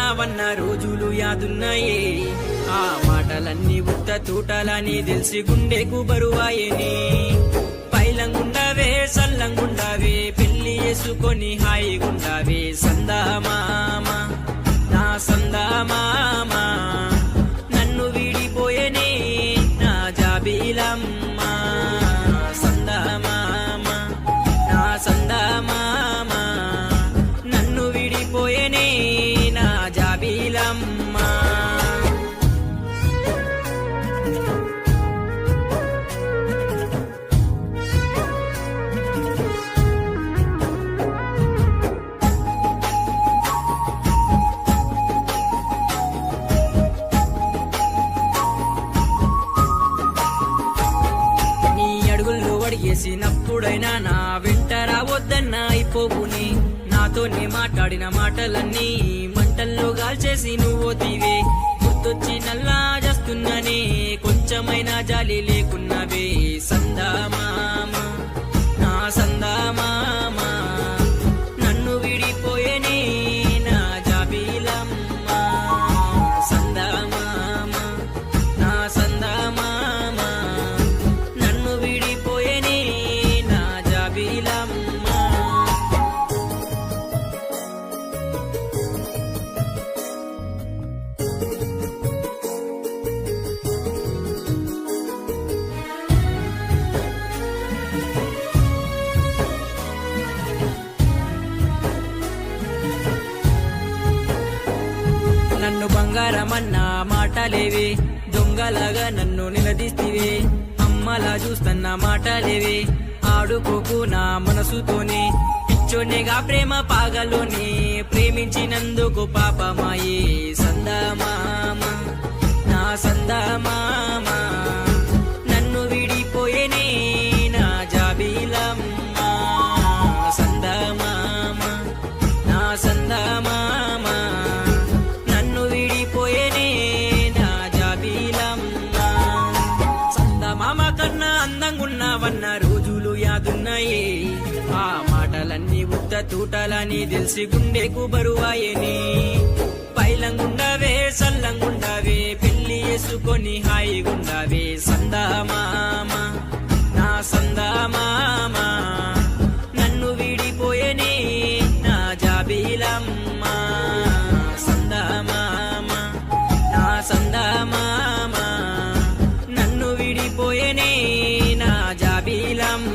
సల్లంగున్నావన్న రోజులు యాదున్నాయే ఆ మాటలన్నీ ఉత్త తూటలని తెలిసి గుండెకు బరువాయని పైలంగుండావే సల్లంగుండావే పెళ్లి చేసుకొని హాయిగుండావే సందామామ నా సందామామ నన్ను వీడిపోయేనే నా జాబిలమ్మ సందామామ నా సందామామ నన్ను వీడిపోయేనే నా జాబిలమ్మ అడిగేసినప్పుడైనా నా వెంట రావద్దన్నా అయిపోకుని నాతోనే మాట్లాడిన మాటలన్నీ మంటల్లో గాల్చేసి నువ్వోతివే గుర్తొచ్చి నల్లా చేస్తున్నానే కొంచెమైనా జాలి లేకున్నవే సందామామ నా సందామామ నన్ను విడిపోయేనే నా జాబిలమ్మ సందామామ నా సందామామ నన్ను విడిపోయేనే నా జాబిలమ్మ నన్ను బంగారమన్న మాటలేవే దొంగలాగా నన్ను నిలదీస్తివే అమ్మలా చూస్తున్న మాటలేవే ఆడుకోకు నా మనసుతోనే పిచ్చోనేగా ప్రేమ పాగలోనే ప్రేమించినందుకు పాపమాయే సందామామ నా సందామామ నన్ను విడిపోయేనే నా జాబిలమ్మ సందామామ నా సందామామ నన్ను విడిపోయేనే నా జాబిలమ్మ సందమామ కన్నా అందంగున్నావన్న రోజులు యాదున్నాయే ఆ మాటలన్నీ ఉత్త తూటలని తెలిసి గుండెకు బరువాయని పైలంగుండావే సల్లంగుండావే పెళ్లి చేసుకొని హాయిగుండావే సందామామ నా సందామామ నన్ను విడిపోయేనే నా జాబిలమ్మ సందామామ నా సందామామ నన్ను విడిపోయేనే నా జాబిలమ్మ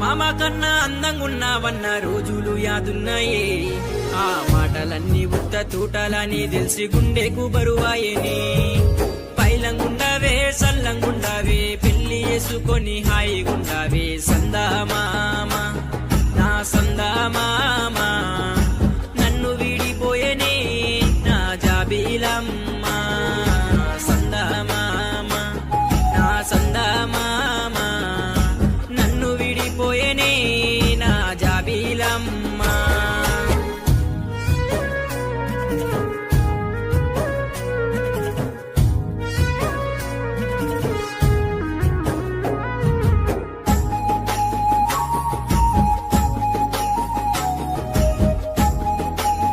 మామ కన్నా అందంగున్నావన్న రోజులు యాదున్నాయే ఆ మాటలన్నీ ఉత్త తూటలని తెలిసి గుండెకు బరువాయని పైలంగుండావే సల్లంగుండావే పెళ్లి చేసుకొని హాయిగుండావే సందామామ నా సందామామ